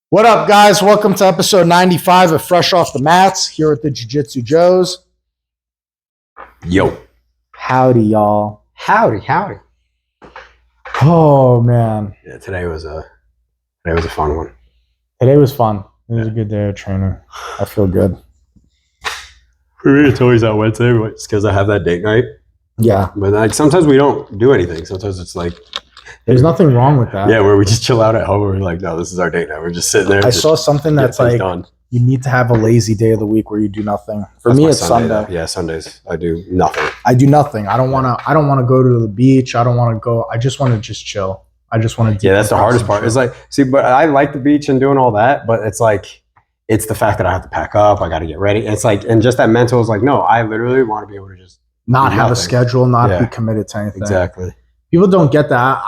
What up, guys? Welcome to episode 95 of Fresh Off the Mats here with the Jiu-Jitsu Joes. Yo. Howdy, y'all. Howdy. Oh, man. Yeah, today was a fun one. Today was fun. It was a good day of training. I feel good. For me, it's always that Wednesday. It's because I have that date night. Yeah. But sometimes we don't do anything. Sometimes it's like... There's nothing wrong with that. Yeah, where we just chill out at home. We're like, no, this is our date night. We're just sitting there. I saw something that's like, you need to have a lazy day of the week where you do nothing. For me, it's Sunday. Yeah, Sundays. I do nothing. I do nothing. I don't want to go to the beach. I don't want to go. I just want to just chill. I just want to. Yeah, that's the hardest part. It's like, but I like the beach and doing all that, but it's like, it's the fact that I have to pack up. I got to get ready. It's like, and just that mental is like, no, I literally want to be able to just not have a schedule, not be committed to anything. Exactly. People don't get that.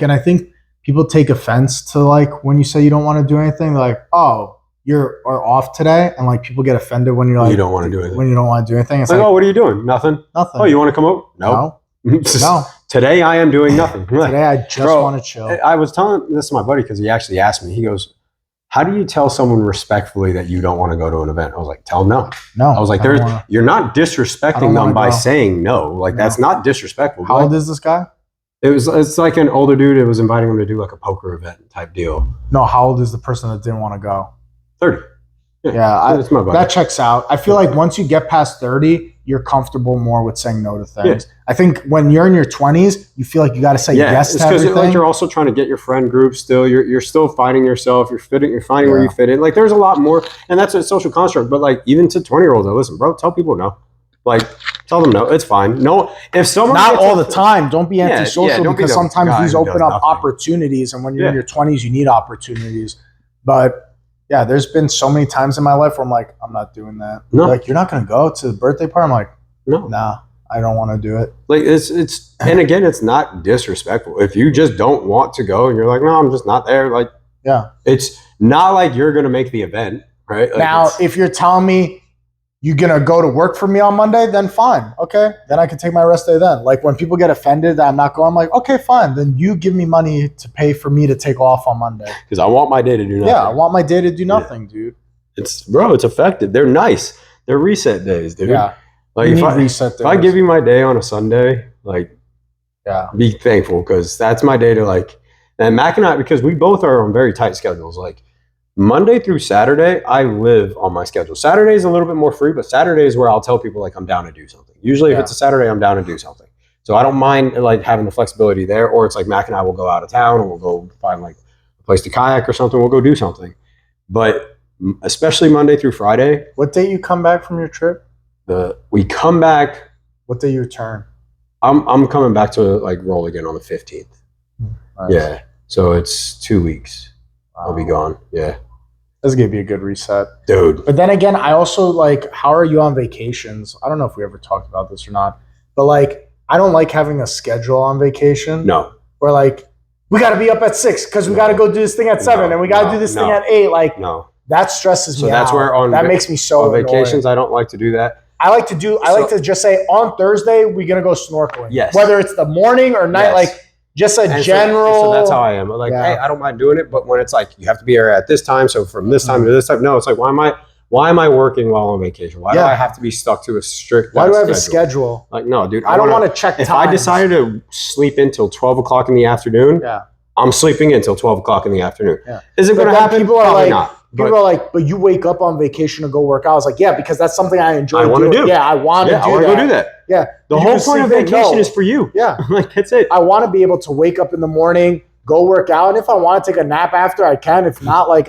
And I think people take offense to like when you say you don't want to do anything. They're like, oh, you're off today, and like people get offended when you're like, you don't want to do anything. When you don't want to do anything, it's like, oh, what are you doing? Nothing. Nothing. Oh, you want to come over? No. No. Today I am doing nothing. Today I just want to chill. I was telling this to my buddy because he actually asked me. He goes, "How do you tell someone respectfully that you don't want to go to an event?" I was like, "Tell them no." No. I was like, "You're not disrespecting them by saying no. Like that's not disrespectful." How old is this guy? It's like an older dude that was inviting him to do like a poker event type deal. No, how old is the person that didn't want to go? 30. Yeah, that's my buddy. That checks out. I feel like once you get past 30, you're comfortable more with saying no to things. Yeah. I think when you're in your 20s, you feel like you got to say yes to everything. Like you're also trying to get your friend group still. You're still finding yourself. You're finding where you fit in. Like there's a lot more, and that's a social construct. But like even to 20-year-olds, listen, bro, tell people no. Like tell them no, it's fine. No, if someone not all the time, don't be antisocial because sometimes these open up opportunities, and when you're in your 20s, you need opportunities. But yeah, there's been so many times in my life where I'm like, I'm not doing that. No. Like, you're not going to go to the birthday party? I'm like, nah, I don't want to do it. Like, and again, it's not disrespectful. If you just don't want to go and you're like, no, I'm just not there. Like, yeah, it's not like you're going to make the event, right? Like now, if you're telling me you're going to go to work for me on Monday, then fine. Okay. Then I can take my rest day then. Like when people get offended that I'm not going, I'm like, okay, fine. Then you give me money to pay for me to take off on Monday. Because I want my day to do nothing. Yeah, I want my day to do nothing, dude. It's effective. They're nice. They're reset days, dude. Yeah. Like if I give you my day on a Sunday, like be thankful because that's my day to like, and Mac and I, because we both are on very tight schedules, like Monday through Saturday, I live on my schedule. Saturday is a little bit more free, but Saturday is where I'll tell people like I'm down to do something. Usually if it's a Saturday, I'm down to do something. So I don't mind like having the flexibility there, or it's like Mac and I will go out of town and we'll go find like a place to kayak or something. We'll go do something. But especially Monday through Friday. What day you come back from your trip? We come back. What day you return? I'm coming back to like roll again on the 15th. Nice. Yeah. So it's 2 weeks. I'll be gone. Yeah. That's going to be a good reset. Dude. But then again, I also like, how are you on vacations? I don't know if we ever talked about this or not, but like, I don't like having a schedule on vacation. No. Where like, we got to be up at 6 because we got to go do this thing at 7 and we got to do this thing at 8. Like, that stresses me out. So that's where that makes me so on vacations, annoying. I don't like to do that. I like to just say on Thursday, we're going to go snorkeling. Yes. Whether it's the morning or night, like, just a general. So that's how I am. Like, hey, I don't mind doing it, but when it's like you have to be here at this time, so from this time to this time, no, it's like why am I working while on vacation? Why do I have to be stuck to a strict? Why do I have a schedule? Like, no, dude. I don't want to check. If I decided to sleep until 12 o'clock in the afternoon, I'm sleeping until 12 o'clock in the afternoon. Yeah. Is it going to happen? People are like, not. People are like, but you wake up on vacation to go work out. I was like, yeah, because that's something I enjoy. I want to do. Yeah, I want to do that. I want to go do that. Yeah. The whole point of vacation is for you. Yeah. Like, that's it. I want to be able to wake up in the morning, go work out. And if I want to take a nap after, I can. If not, like.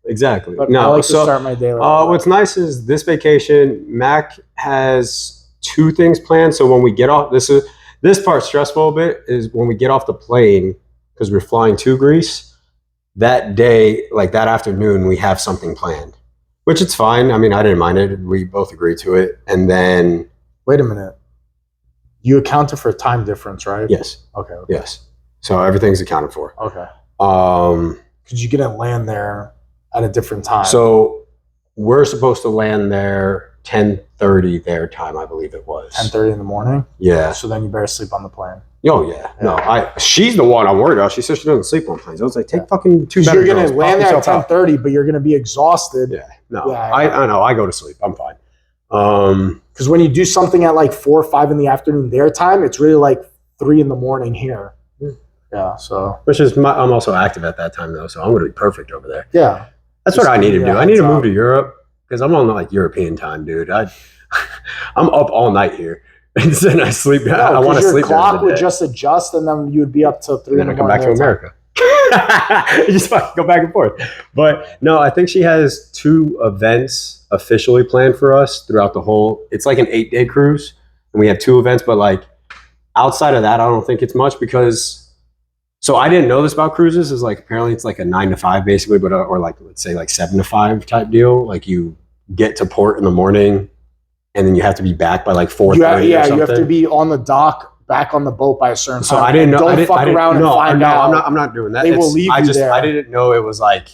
Exactly. But I like to start my day like that. What's nice is this vacation, Mac has 2 things planned. So when we get off, this part's stressful a bit, is when we get off the plane, because we're flying to Greece. That day, like that afternoon, we have something planned, which it's fine. I mean, I didn't mind it. We both agreed to it. And then... Wait a minute. You accounted for time difference, right? Yes. Okay. Yes. So everything's accounted for. Okay. Because you couldn't land there at a different time. So we're supposed to land there 10:30 their time, I believe it was. 10:30 in the morning? Yeah. So then you better sleep on the plane. Oh, yeah. No, she's the one I'm worried about. She says she doesn't sleep on planes. I was like, take fucking 2 You're going to land there at 10:30, but you're going to be exhausted. Yeah. No, I know. I go to sleep. I'm fine. Because when you do something at like 4 or 5 in the afternoon their time, it's really like 3 in the morning here. Yeah, so. Which is, I'm also active at that time, though, so I'm going to be perfect over there. Yeah. That's what I need to do. I need to move to Europe because I'm on like European time, dude. I'm up all night here. And then I sleep. No, I want to sleep. Your clock would just adjust, and then you would be up till 3 in the morning. And then I come back to America. Just fucking go back and forth. But no, I think she has 2 events officially planned for us throughout the whole. It's like an 8-day cruise, and we have 2 events. But like outside of that, I don't think it's much because. So I didn't know this about cruises. Is like apparently it's like a 9 to 5 basically, but or like let's say like 7 to 5 type deal. Like you get to port in the morning, and then you have to be back by like 4:30. Yeah, you have to be on the dock, back on the boat by a certain time. So I didn't know. Don't fuck around and find out. I'm not doing that. They will leave you there. I didn't know it was like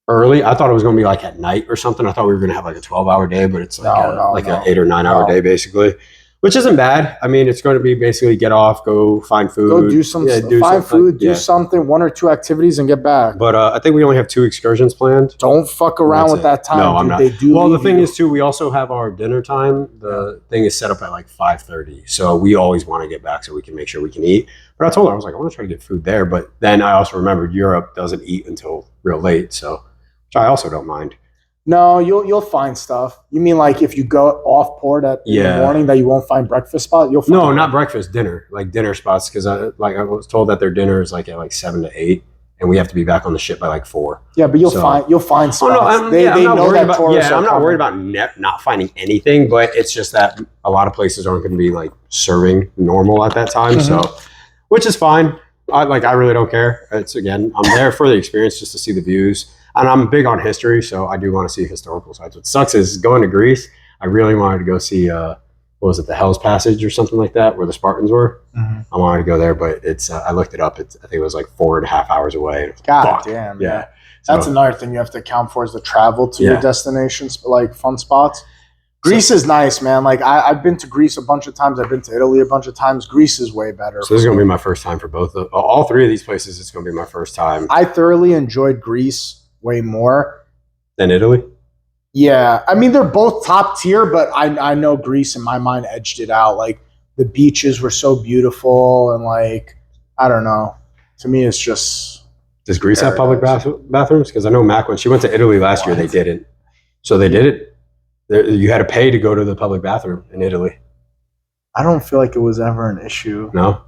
early. I thought it was going to be like at night or something. I thought we were going to have like a 12-hour day, but it's like an 8 or 9 hour day basically. Which isn't bad. I mean, it's going to be basically get off, go find food. Go do something. Find food, do something, 1 or 2 activities, and get back. But I think we only have 2 excursions planned. Don't fuck around with that time. No, I'm not. Well, the thing is, too, we also have our dinner time. The thing is set up at like 5:30. So we always want to get back so we can make sure we can eat. But I told her, I was like, I want to try to get food there. But then I also remembered Europe doesn't eat until real late. So, which I also don't mind. No, you'll find stuff. You mean like if you go off port in the morning that you won't find breakfast spot? You'll find not breakfast, dinner, like dinner spots. Because I was told that their dinner is like at like 7 to 8, and we have to be back on the ship by like 4. Yeah, but you'll find spots. Oh, no, they know that tourists. I'm not worried about not finding anything, but it's just that a lot of places aren't going to be like serving normal at that time. So, which is fine. I really don't care. It's I'm there for the experience, just to see the views. And I'm big on history, so I do want to see historical sites. What sucks is going to Greece. I really wanted to go see, what was it, the Hell's Passage or something like that, where the Spartans were. I wanted to go there, but it's. I looked it up. I think it was like 4.5 hours away. God damn. Yeah. That's another thing you have to account for is the travel to your destinations, like fun spots. Greece is nice, man. Like I've been to Greece a bunch of times. I've been to Italy a bunch of times. Greece is way better. So this is going to be my first time for all 3 of these places. It's going to be my first time. I thoroughly enjoyed Greece way more than Italy. Yeah, I mean they're both top tier, but I know Greece in my mind edged it out. Like the beaches were so beautiful, and like I don't know. To me, it's just. Does Greece have public bathrooms? Because I know Mac, when she went to Italy last year, they didn't. So they did it. You had to pay to go to the public bathroom in Italy. I don't feel like it was ever an issue. No.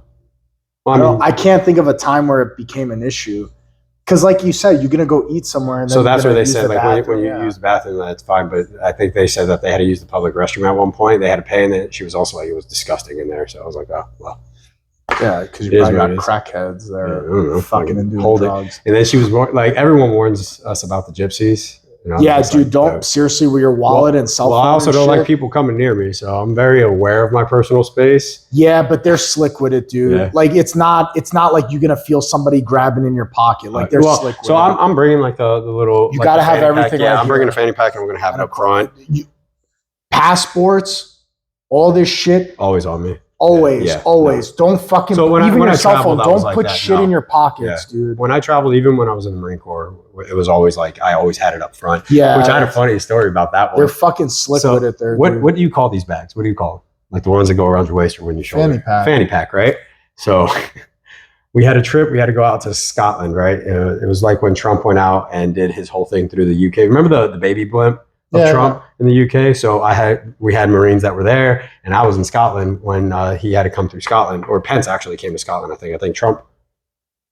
Well, I can't think of a time where it became an issue. Because like you said, you're going to go eat somewhere. And then so that's where they said, like when you use the bathroom, that's fine. But I think they said that they had to use the public restroom at one point. They had to pay, and then she was also like, it was disgusting in there. So I was like, oh, well. Yeah, because you probably got crackheads there fucking and doing drugs. And then she was like, everyone warns us about the gypsies. Yeah, dude, don't seriously with your wallet and cell phone. Well, I also don't like people coming near me, so I'm very aware of my personal space. Yeah, but they're slick with it, dude. Yeah. Like it's not like you're gonna feel somebody grabbing in your pocket. Like they're slick with it. So I'm bringing like the little. You gotta have everything. Yeah, I'm bringing a fanny pack and I'm gonna have it up front. Passports, all this shit. Always on me. Always. Don't fucking even your cell phone. Don't put shit in your pockets, dude. When I traveled, even when I was in the Marine Corps, it was always like I always had it up front. Yeah, which I had a funny story about that one. They're fucking slick with it there. What do you call these bags? What do you call them? Like the ones that go around your waist or when you shoulder? Fanny pack, right? So we had a trip. We had to go out to Scotland, right? It was like when Trump went out and did his whole thing through the UK. Remember the baby blimp of Trump in the UK? So we had Marines that were there, and I was in Scotland when he had to come through Scotland, or Pence actually came to Scotland. I think Trump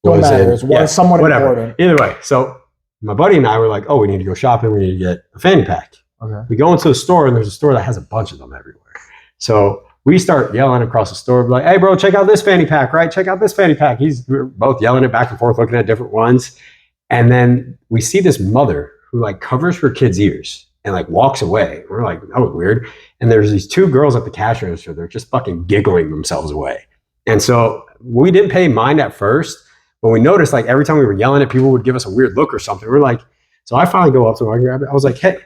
was in. Somewhat important. Either way, so my buddy and I were like, oh, we need to go shopping. We need to get a fanny pack. Okay. We go into a store, and there's a store that has a bunch of them everywhere. So we start yelling across the store, like, hey, bro, check out this fanny pack, right? Check out this fanny pack. We're both yelling it back and forth, looking at different ones. And then we see this mother who like covers her kid's ears and like walks away. We're like, that was weird. And there's these 2 girls at the cash register. They're just fucking giggling themselves away. And so we didn't pay mind at first, but we noticed like every time we were yelling at people would give us a weird look or something. We're like, so I finally go up to her and grab it. I was like, hey,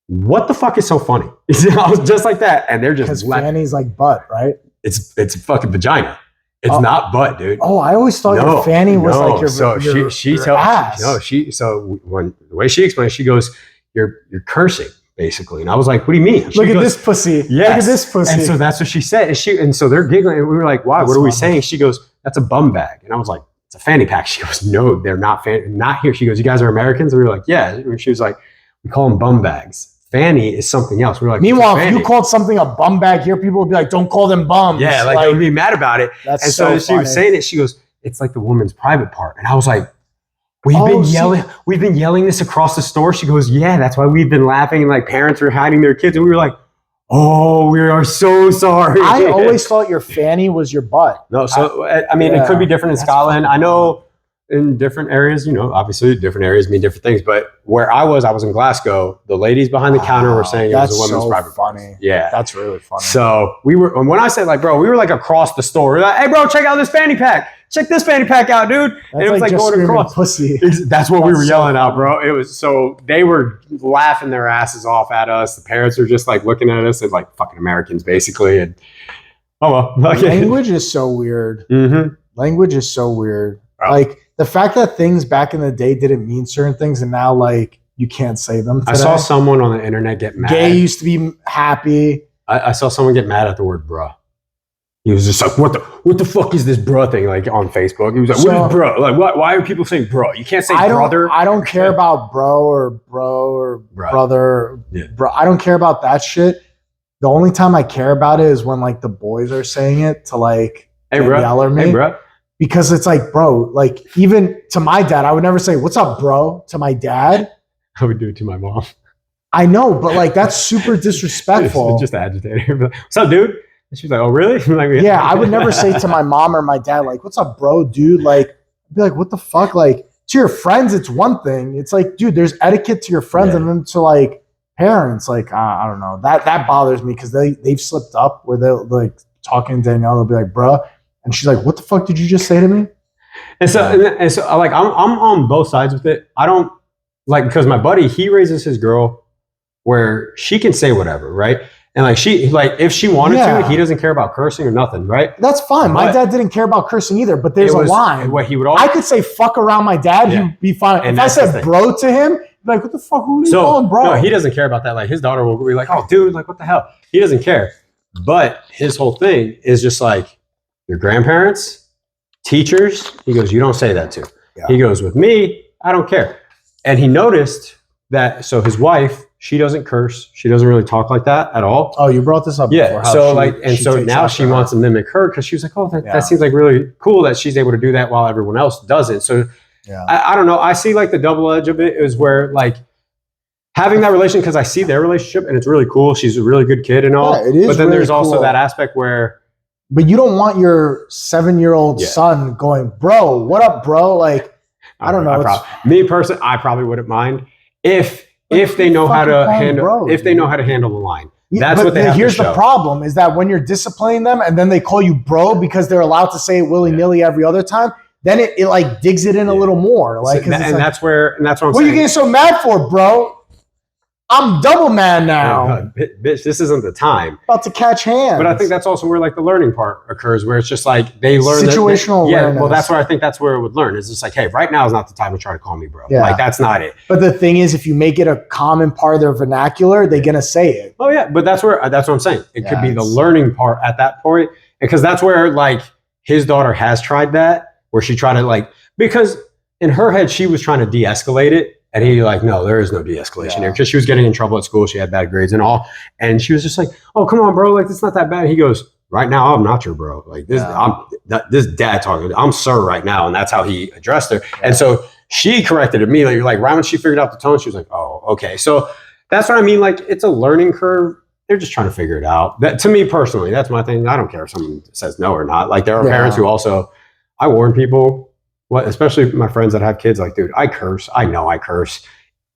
what the fuck is so funny? I was just like that. And they're just because fanny's like butt, right? It's fucking vagina. It's not butt, dude. Oh, I always thought your fanny was like your ass. When the way she explained, she goes, "You're cursing, basically." And I was like, "What do you mean?" Look at this pussy. Yes. Look at this pussy. And so that's what she said. And so they're giggling, and we were like, "Why? What are we saying?" She goes, "That's a bum bag." And I was like, "It's a fanny pack." She goes, "No, they're not not here." She goes, "You guys are Americans?" And we were like, "Yeah." And she was like, "We call them bum bags. Fanny is something else." We were like, meanwhile, if you called something a bum bag here, people would be like, "Don't call them bums." Yeah, like they would be mad about it. That's and so she was saying it. She goes, "It's like the woman's private part." And I was like, We've been yelling this across the store. She goes, "Yeah, that's why we've been laughing." And like parents were hiding their kids. And we were like, "Oh, we are so sorry." I always thought your fanny was your butt. No, so I mean, it could be different in Scotland. I know in different areas, obviously different areas mean different things. But where I was in Glasgow. The ladies behind the counter were saying it was a women's private part. Yeah, that's really funny. So we were, when I said like, bro, we were like across the store. We were like, "Hey, bro, check out this fanny pack. Check this fanny pack out, dude." And it was like going across. Pussy. That's what we were yelling out, bro. It was so they were laughing their asses off at us. The parents were just like looking at us as like fucking Americans, basically. And oh well, okay. Language is so weird. Mm-hmm. Language is so weird. Oh. Like the fact that things back in the day didn't mean certain things, and now like you can't say them today. I saw someone on the internet get mad. Gay used to be happy. I saw someone get mad at the word bruh. He was just like, what the fuck is this bruh thing? Like on Facebook. He was like, what is bruh? Like, why are people saying bruh? You can't say brother. I don't care about bro or brother. Yeah. Bro. I don't care about that shit. The only time I care about it is when like the boys are saying it to like yell at me. Hey, bro. Because it's like, bro, like even to my dad, I would never say, "What's up, bro?" to my dad. I would do it to my mom. I know, but like that's super disrespectful. Just agitated. "What's up, dude?" And she's like, "Oh, really?" Like, yeah, I would never say to my mom or my dad, like, "What's up, bro, dude?" Like, I'd be like, "What the fuck?" Like, to your friends, it's one thing. It's like, dude, there's etiquette to your friends, and then to like parents, like, I don't know. That bothers me because they've slipped up where they're like talking to Danielle, they'll be like, "Bro," and she's like, "What the fuck did you just say to me?" And so like I'm on both sides with it. I don't like, because my buddy, he raises his girl where she can say whatever, right? And like if she wanted to, he doesn't care about cursing or nothing, right? That's fine. My dad didn't care about cursing either, but there's a line. What he would always, I could say fuck around my dad, he'd be fine. And if I said bro to him, he'd be like, "What the fuck? Who are you calling bro?" No, he doesn't care about that. Like his daughter will be like, "Oh, dude, like what the hell?" He doesn't care. But his whole thing is just like your grandparents, teachers. He goes, "You don't say that to." Yeah. He goes, "With me, I don't care." And he noticed that. So his wife, she doesn't curse. She doesn't really talk like that at all. Oh, you brought this up before. So now she wants to mimic her because she was like, "Oh, that seems like really cool that she's able to do that while everyone else doesn't." So I don't know. I see like the double edge of it is where like having that relation, because I see their relationship and it's really cool. She's a really good kid and all. Yeah, it is. But then really there's also cool. that aspect where. But you don't want your 7-year-old son going, "Bro, what up, bro?" Like, I don't know. Me personally, I probably wouldn't mind if they know how to handle they know how to handle the line. That's what they have to show. Here's the problem: is that when you're disciplining them and then they call you bro because they're allowed to say it willy nilly every other time, then it like digs it in a little more. Like, so, and that's what I'm saying. What are you getting so mad for, bro? I'm double mad now. Bitch, this isn't the time. About to catch hands. But I think that's also where like the learning part occurs, where it's just like they learn situational awareness. Yeah, well, that's where I think that's where it would learn. It's just like, hey, right now is not the time to try to call me bro. Yeah. Like that's not it. But the thing is, if you make it a common part of their vernacular, they're gonna say it. Oh yeah, but that's what I'm saying. It could be the learning part at that point, because that's where like his daughter has tried that, where she tried to like, because in her head she was trying to de-escalate it. And he like, "No, there is no de-escalation here," because she was getting in trouble at school. She had bad grades and all. And she was just like, "Oh, come on, bro. Like, it's not that bad." He goes, "Right now, I'm not your bro. Like this, this dad talking. I'm sir right now." And that's how he addressed her. Yeah. And so she corrected immediately. Like right when she figured out the tone, she was like, "Oh, okay." So that's what I mean. Like it's a learning curve. They're just trying to figure it out. That to me personally, that's my thing. I don't care if someone says no or not. Like there are parents who also, I warn people. Especially my friends that have kids, like, dude, I curse. I know I curse.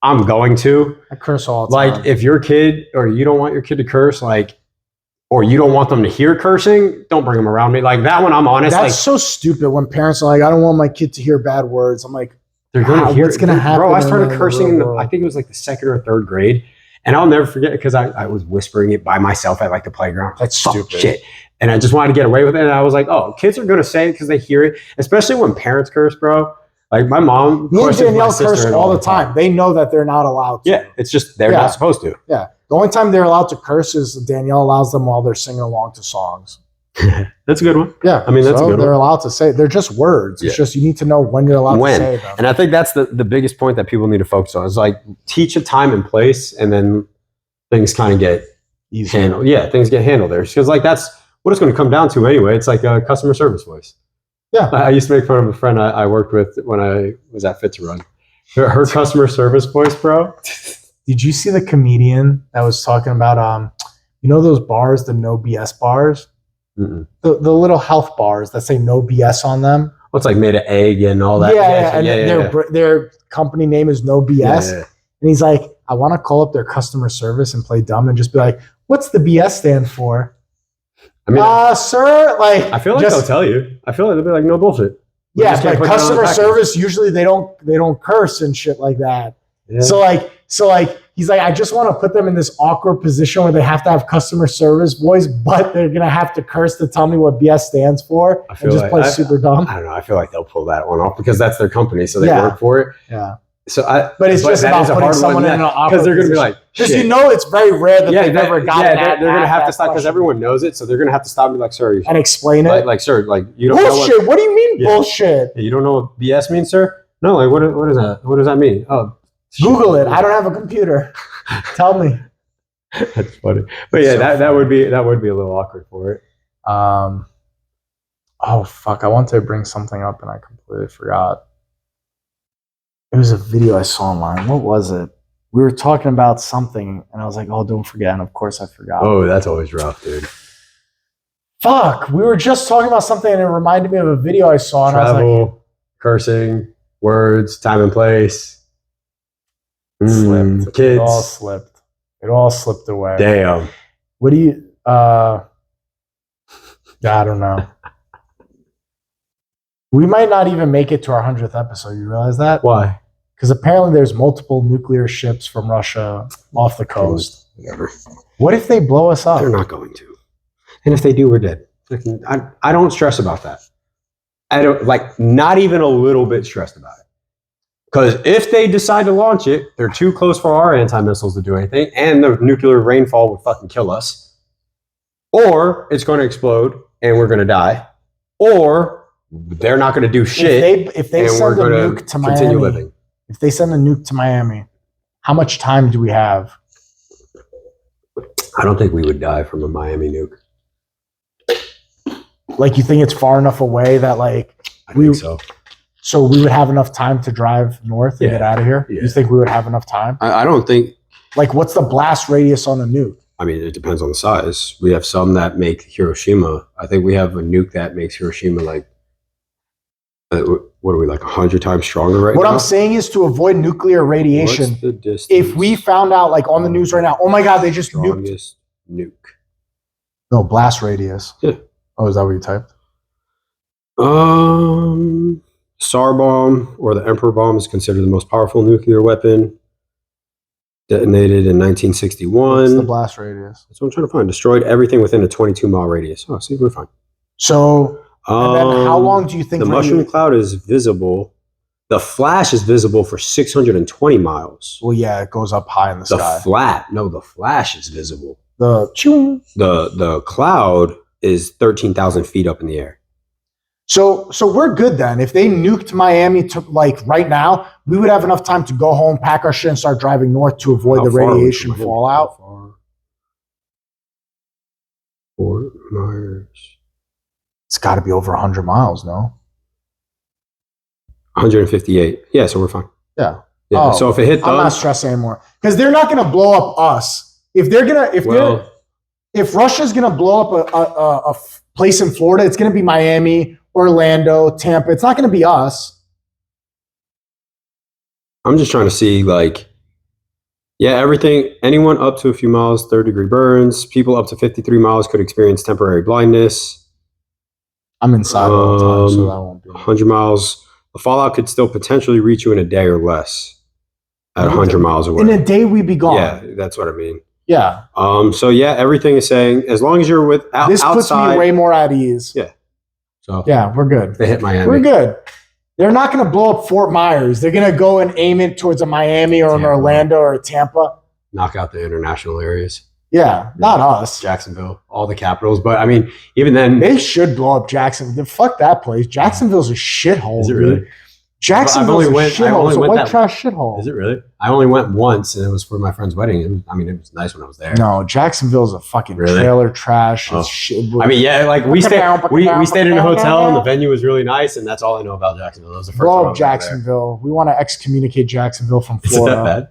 I'm going to. I curse all the time. Like, if your kid or you don't want your kid to curse, like, or you don't want them to hear cursing, don't bring them around me. Like that one, I'm honest. That's like, so stupid when parents are like, "I don't want my kid to hear bad words." I'm like, they're going to hear. What's going to happen? Bro, I started cursing I think it was like the 2nd or 3rd grade. And I'll never forget it because I was whispering it by myself at like the playground. That's stupid shit. And I just wanted to get away with it. And I was like, oh, kids are going to say it because they hear it, especially when parents curse, bro. Like my mom. Me and Danielle curse all the time. They know that they're not allowed to. Yeah, it's just they're not supposed to. Yeah. The only time they're allowed to curse is Danielle allows them while they're singing along to songs. That's a good one. Yeah. I mean, that's a good one. They're allowed to say, they're just words. It's just you need to know when you're allowed to say them. And I think that's the biggest point that people need to focus on is like teach a time and place, and then things kind of get handled. Yeah, things get handled there. Because like that's what it's going to come down to anyway. It's like a customer service voice. Yeah. I used to make fun of a friend I worked with when I was at Fit to Run. Her customer service voice, bro. Did you see the comedian that was talking about, you know those bars, the no BS bars? Mm-mm. The little health bars that say no BS on them. Well, it's like made of egg and all that. Their company name is No BS. Yeah. And he's like, I want to call up their customer service and play dumb and just be like, what's the BS stand for? I mean, sir, like I feel like they'll tell you. I feel like they'll be like, no bullshit. Yeah, but customer service usually they don't curse and shit like that. Yeah. So like he's like, I just want to put them in this awkward position where they have to have customer service voice, but they're gonna have to curse to tell me what BS stands for and just play super dumb. I don't know. I feel like they'll pull that one off because that's their company, so they work for it. Yeah. So but it's just about putting someone in an awkward because they're going to be like, because you know it's very rare that they've ever gotten that. They're going to have to stop because everyone knows it, so they're going to have to stop me like, sir, and explain it. Like, sir, like you don't bullshit. know what do you mean bullshit? You don't know what BS means, sir? No, like what is that? What does that mean? Oh, Google it. I don't have a computer. Tell me. That's funny. But yeah, that would be a little awkward for it. Oh fuck! I wanted to bring something up and I completely forgot. It was a video I saw online. What was it? We were talking about something, and I was like, "Oh, don't forget!" And of course, I forgot. Oh, that's always rough, dude. Fuck! We were just talking about something, and it reminded me of a video I saw. And Travel, I was like, cursing, words, time and place. Slipped. Kids. It all slipped. It all slipped away. Damn. What do you? I don't know. We might not even make it to our 100th episode. You realize that? Why? Because apparently there's multiple nuclear ships from Russia off the coast. Whatever. What if they blow us up? They're not going to. And if they do, we're dead. I don't stress about that. I don't not even a little bit stressed about it. Because if they decide to launch it, they're too close for our anti-missiles to do anything, and the nuclear rainfall would fucking kill us. Or it's going to explode and we're going to die. Or they're not going to do shit. If they send a nuke to Miami, if they send a nuke to Miami, how much time do we have? I don't think we would die from a Miami nuke. Like, you think it's far enough away that I think so. So we would have enough time to drive north and get out of here? Yeah. You think we would have enough time? I don't think. Like, what's the blast radius on a nuke? I mean, it depends on the size. We have some that make Hiroshima. I think we have a nuke that makes Hiroshima what are we, 100 times stronger right now? What I'm saying is to avoid nuclear radiation. What's the distance? If we found out, on the news right now, oh my God, they just strongest nuke. No, blast radius. Yeah. Oh, is that what you typed? Tsar bomb or the Emperor bomb is considered the most powerful nuclear weapon. Detonated in 1961. What's the blast radius? That's what I'm trying to find. Destroyed everything within a 22-mile radius. Oh, see, we're fine. So, and then how long do you think the mushroom cloud is visible? The flash is visible for 620 miles. Well, yeah, it goes up high in the sky. The flash is visible. The cloud is 13,000 feet up in the air. So we're good then. If they nuked Miami to right now, we would have enough time to go home, pack our shit, and start driving north to avoid the radiation fallout. Fort Myers. It's got to be over 100 miles, no? 158. Yeah, so we're fine. Yeah. Yeah. So if it hit them, I'm not stressing anymore because they're not going to blow up us. If Russia's going to blow up a place in Florida, it's going to be Miami, Orlando, Tampa. It's not going to be us. I'm just trying to see everything, anyone up to a few miles, 3rd-degree burns. People up to 53 miles could experience temporary blindness. I'm inside all the time, so that won't be. 100 miles. The fallout could still potentially reach you in a day or less. at 100 miles away. In a day, we'd be gone. Yeah, that's what I mean. Yeah. So yeah, everything is saying as long as you're this outside, puts me way more at ease. Yeah. So yeah, we're good. They hit Miami. We're good. They're not going to blow up Fort Myers. They're going to go and aim it towards a Miami or an Orlando or a Tampa. Knock out the international areas. Yeah, not us. Jacksonville, all the capitals. But I mean, even then, they should blow up Jacksonville. Fuck that place. Jacksonville's a shithole. Is it really? Jacksonville's a shithole. It's a white trash shithole. Is it really? I only went once, and it was for my friend's wedding. It was nice when I was there. No, Jacksonville's a fucking trailer trash. It's shit. I mean, yeah, like we stayed in a hotel, and the venue was really nice, and that's all I know about Jacksonville. That was the first blow up Jacksonville. We want to excommunicate Jacksonville from Florida. Is it that bad?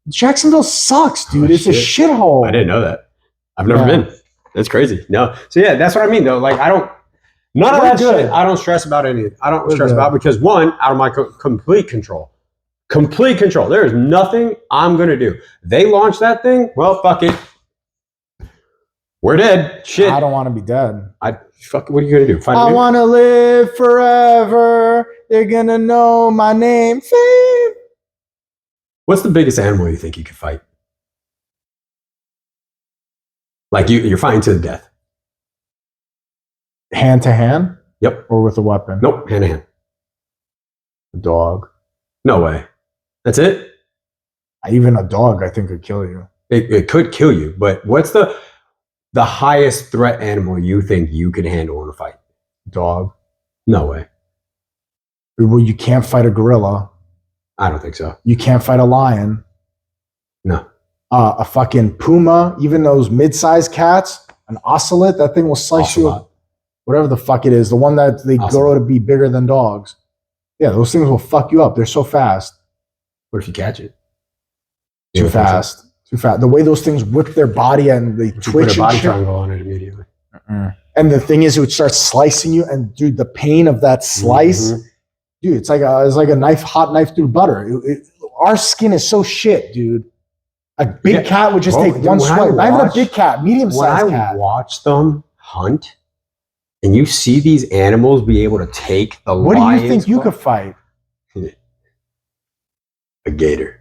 Jacksonville sucks, dude. It's a shithole. I didn't know that. I've never been. That's crazy. No. So yeah, that's what I mean though. Like none of that shit. I don't stress about any. I don't stress about because one, out of my complete control. Complete control. There is nothing I'm gonna do. They launched that thing. Well, fuck it. We're dead. Shit. I don't want to be dead. Fuck. What are you gonna do? I want to live forever. They're gonna know my name. Fame. What's the biggest animal you think you could fight? Like you're fighting to the death. Hand to hand? Yep. Or with a weapon? Nope. Hand to hand. A dog? No way. That's it? Even a dog, I think, could kill you. It could kill you, but what's the highest threat animal you think you could handle in a fight? Dog? No way. Well, you can't fight a gorilla. I don't think so. You can't fight a lion. No. A fucking puma, even those mid-sized cats, an ocelot, that thing will slice you up. Whatever the fuck it is, the one that they grow to be bigger than dogs. Yeah, those things will fuck you up. They're so fast. What if you catch it? Too fast. Too fast. The way those things whip their body and they twitch. Put a body triangle on it immediately. And the thing is, it would start slicing you, and dude, the pain of that slice, dude, it's like a hot knife through butter. Our skin is so shit, dude. A big cat would just take one swipe. Not even a big cat, medium-sized cat. When I watch them hunt, and you see these animals be able to take the lions. What do you think you could fight? A gator.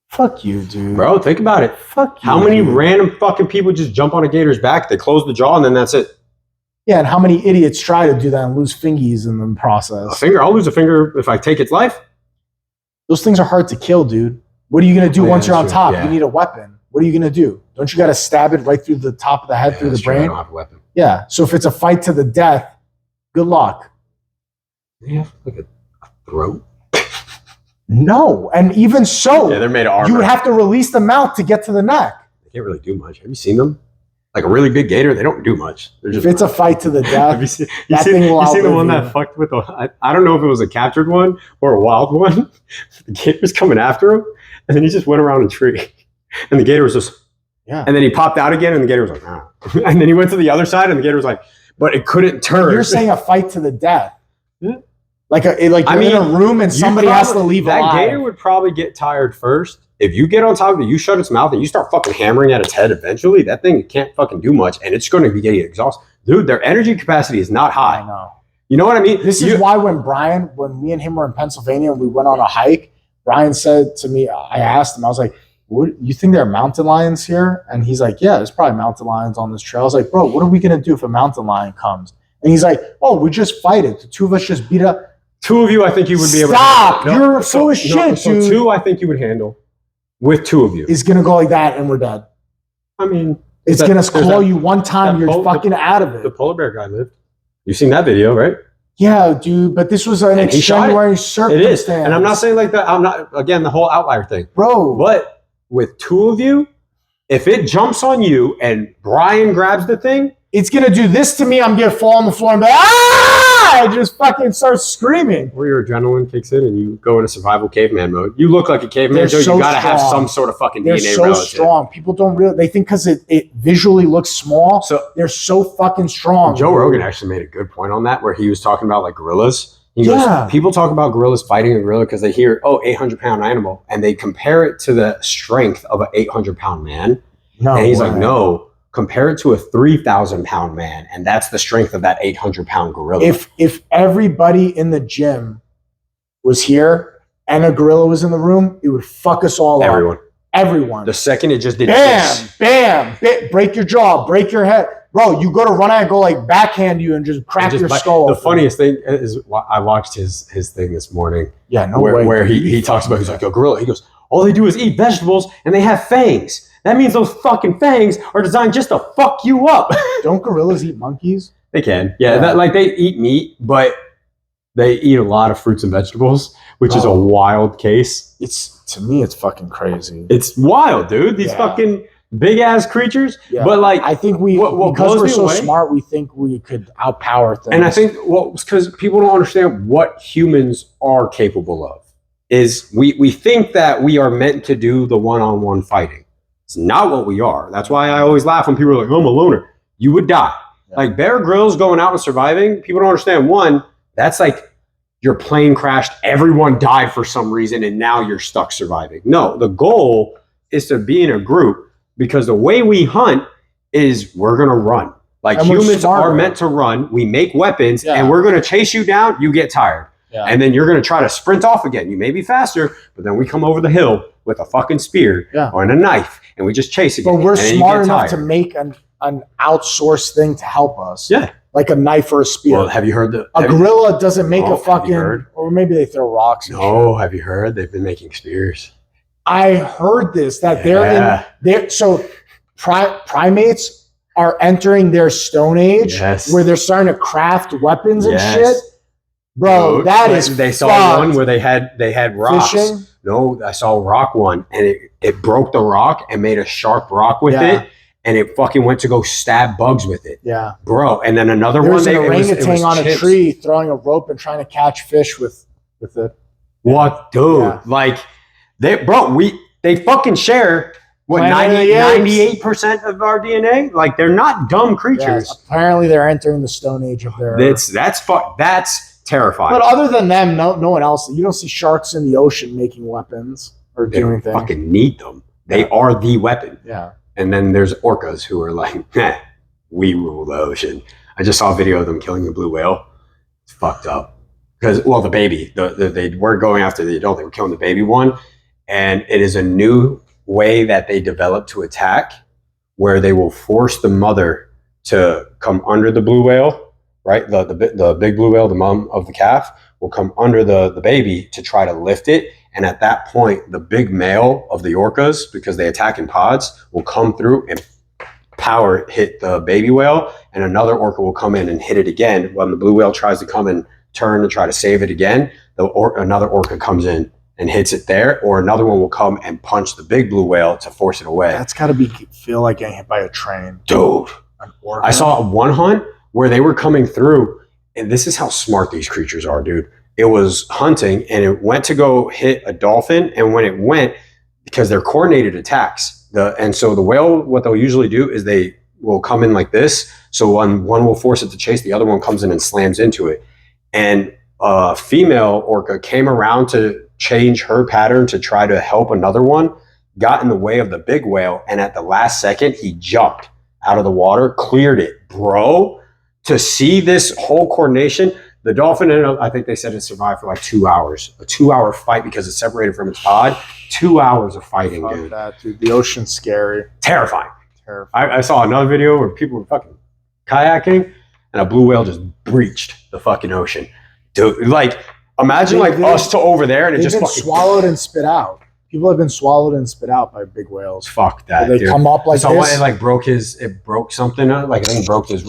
Fuck you, dude. Bro, think about it. Fuck you. How many random fucking people just jump on a gator's back? They close the jaw, and then that's it. Yeah, and how many idiots try to do that and lose fingies in the process? A finger? I'll lose a finger if I take its life. Those things are hard to kill, dude. What are you going to do once you're on top? Yeah. You need a weapon. What are you going to do? Don't you got to stab it right through the top of the head, through the brain? I don't have a weapon. Yeah. So if it's a fight to the death, good luck. Yeah, like a throat. No. And even so, they're made of armor. You would have to release the mouth to get to the neck. They can't really do much. Have you seen them? Like a really big gator, they don't do much. They're just if it's a fight to the death, you seen the one that fucked with I don't know if it was a captured one or a wild one. The gator was coming after him, and then he just went around a tree. And the gator was just, and then he popped out again, and the gator was like, ah. And then he went to the other side, and the gator was like, but it couldn't turn. You're saying a fight to the death. Yeah. Like you're in a room and somebody has to leave alive. That gator would probably get tired first. If you get on top of it, you shut its mouth and you start fucking hammering at its head, eventually that thing can't fucking do much, and it's going to be getting exhausted. Dude, their energy capacity is not high. I know. You know what I mean? This is why when me and him were in Pennsylvania and we went on a hike, Brian said to me, I asked him, I was like, you think there are mountain lions here? And he's like, yeah, there's probably mountain lions on this trail. I was like, bro, what are we going to do if a mountain lion comes? And he's like, oh, we just fight it. The two of us just beat up. Two of you, I think you would be able to handle. Stop! You're full of shit, dude. So two, I think you would handle. With two of you. It's going to go like that and we're dead. I mean. It's going to claw you one time. You're fucking out of it. The polar bear guy lived. You've seen that video, right? Yeah, dude. But this was an extenuating circumstance. It is. And I'm not saying like that. I'm not, again, the whole outlier thing. Bro. But with two of you, if it jumps on you and Brian grabs the thing. It's going to do this to me. I'm going to fall on the floor and be like, I just fucking start screaming. Or your adrenaline kicks in and you go into survival caveman mode. You look like a caveman, Joe. You got to have some sort of fucking DNA relative. They're so strong. People don't really, they think because it visually looks small, so they're so fucking strong. Joe Rogan actually made a good point on that where he was talking about like gorillas. He goes, people talk about gorillas fighting a gorilla because they hear, 800-pound animal, and they compare it to the strength of an 800-pound man. And he's like, no. Compare it to a 3,000-pound man, and that's the strength of that 800-pound gorilla. If everybody in the gym was here and a gorilla was in the room, it would fuck us all up. Everyone. The second it just did bam, break your jaw, break your head. Bro, you go to run out and go like backhand you and just crack your skull. The funniest thing is I watched his thing this morning. Yeah, no way. Where he talks about, he's like, a gorilla. He goes, all they do is eat vegetables and they have fangs. That means those fucking fangs are designed just to fuck you up. Don't gorillas eat monkeys? They can. Yeah. Like they eat meat, but they eat a lot of fruits and vegetables, which is a wild case. To me, it's fucking crazy. It's wild, dude. These fucking big ass creatures. Yeah. But like, I think because we're so smart, we think we could outpower things. And I think because people don't understand what humans are capable of is we think that we are meant to do the one-on-one fighting. It's not what we are. That's why I always laugh when people are like, "Oh, I'm a loner." You would die. Yeah. Like Bear Grylls going out and surviving. People don't understand. One, that's like your plane crashed, everyone died for some reason, and now you're stuck surviving. No, the goal is to be in a group, because the way we hunt is we're going to run. Like humans are meant to run. We make weapons and we're going to chase you down. You get tired. Yeah. And then you're going to try to sprint off again. You may be faster, but then we come over the hill with a fucking spear or a knife and we just chase again. But we're smart enough to make an outsourced thing to help us. Yeah. Like a knife or a spear. Well, have you heard a gorilla doesn't make a fucking, or maybe they throw rocks. No, have you heard? They've been making spears. I heard this, that so primates are entering their Stone Age where they're starting to craft weapons and shit. Bro, that is they saw one where they had rocks. Fishing? No, I saw a rock one and it broke the rock and made a sharp rock with it. And it fucking went to go stab bugs with it. Yeah. Bro. And then another one. There's an orangutan on a tree throwing a rope and trying to catch fish with it. What, dude? Yeah. Like, they fucking share, 98% of our DNA? Like, they're not dumb creatures. Yes, apparently, they're entering the Stone Age of their... That's terrifying. But other than them, no one else. You don't see sharks in the ocean making weapons or doing things. They fucking need them. They are the weapon. Yeah. And then there's orcas who are like, we rule the ocean. I just saw a video of them killing a blue whale. It's fucked up. Because, well, the baby, they weren't going after the adult, they were killing the baby one. And it is a new way that they developed to attack, where they will force the mother to come under the blue whale, right? The big blue whale, the mom of the calf, will come under the baby to try to lift it. And at that point, the big male of the orcas, because they attack in pods, will come through and hit the baby whale, and another orca will come in and hit it again. When the blue whale tries to come and turn and try to save it again, another orca comes in and hits it there, or another one will come and punch the big blue whale to force it away. That's got to feel like getting hit by a train. Dude, I saw one hunt where they were coming through, and this is how smart these creatures are, dude. It was hunting, and it went to go hit a dolphin, and when it went, because they're coordinated attacks, and so the whale, what they'll usually do is they will come in like this, so one will force it to chase, the other one comes in and slams into it. And a female orca came around to change her pattern to try to help another one, got in the way of the big whale, and at the last second, he jumped out of the water, cleared it. Bro, to see this whole coordination... The dolphin, I think they said it survived for like 2 hours. A 2-hour fight because it's separated from its pod. 2 hours of fighting, dude. That, dude. The ocean's scary. Terrifying. I saw another video where people were fucking kayaking and a blue whale just breached the fucking ocean. Dude, like, imagine us to over there and it just fucking... swallowed and spit out. People have been swallowed and spit out by big whales. Fuck that, they come up like this. It broke something. Like, I think it broke his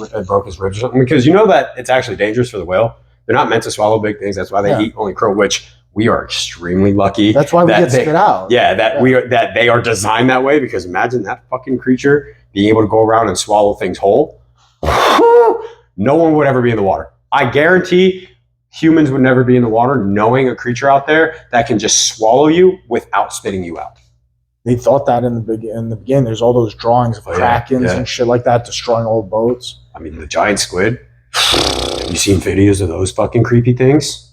ribs or something. Because you know that it's actually dangerous for the whale. They're not meant to swallow big things. That's why they eat only krill, which we are extremely lucky. That's why we get spit out. Yeah, that they are designed that way, because imagine that fucking creature being able to go around and swallow things whole. No one would ever be in the water. I guarantee humans would never be in the water knowing a creature out there that can just swallow you without spitting you out. They thought that in the beginning. There's all those drawings of krakens and shit like that destroying old boats. I mean, the giant squid. Have you seen videos of those fucking creepy things?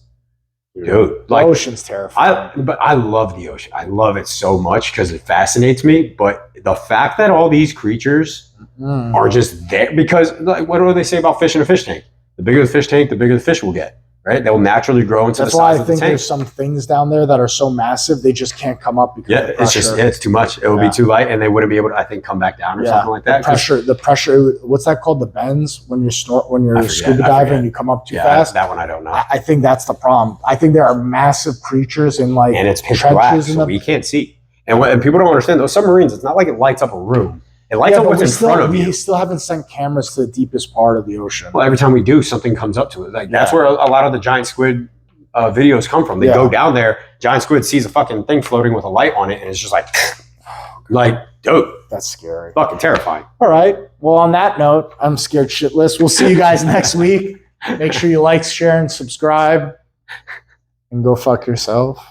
Dude, the ocean's terrifying. But I love the ocean. I love it so much because it fascinates me. But the fact that all these creatures are just there, because like, what do they say about fish in a fish tank? The bigger the fish tank, the bigger the fish will get. right? They will naturally grow into the size of the tank. That's why I think there's some things down there that are so massive they just can't come up because of the pressure. It's too much. It would be too light, and they wouldn't be able to, I think, come back down or something like that. The pressure. What's that called? The bends when you're scuba diving and you come up too fast. That one I don't know. I think that's the problem. I think there are massive creatures in and it's pitch black, so we can't see. And people don't understand those submarines. It's not like it lights up a room. It lights up what's in front of you. We still haven't sent cameras to the deepest part of the ocean. Well, every time we do, something comes up to it. Like that's where a lot of the giant squid videos come from. They go down there, giant squid sees a fucking thing floating with a light on it, and it's just like, dude, that's scary, fucking terrifying. All right. Well, on that note, I'm scared shitless. We'll see you guys next week. Make sure you like, share, and subscribe, and go fuck yourself.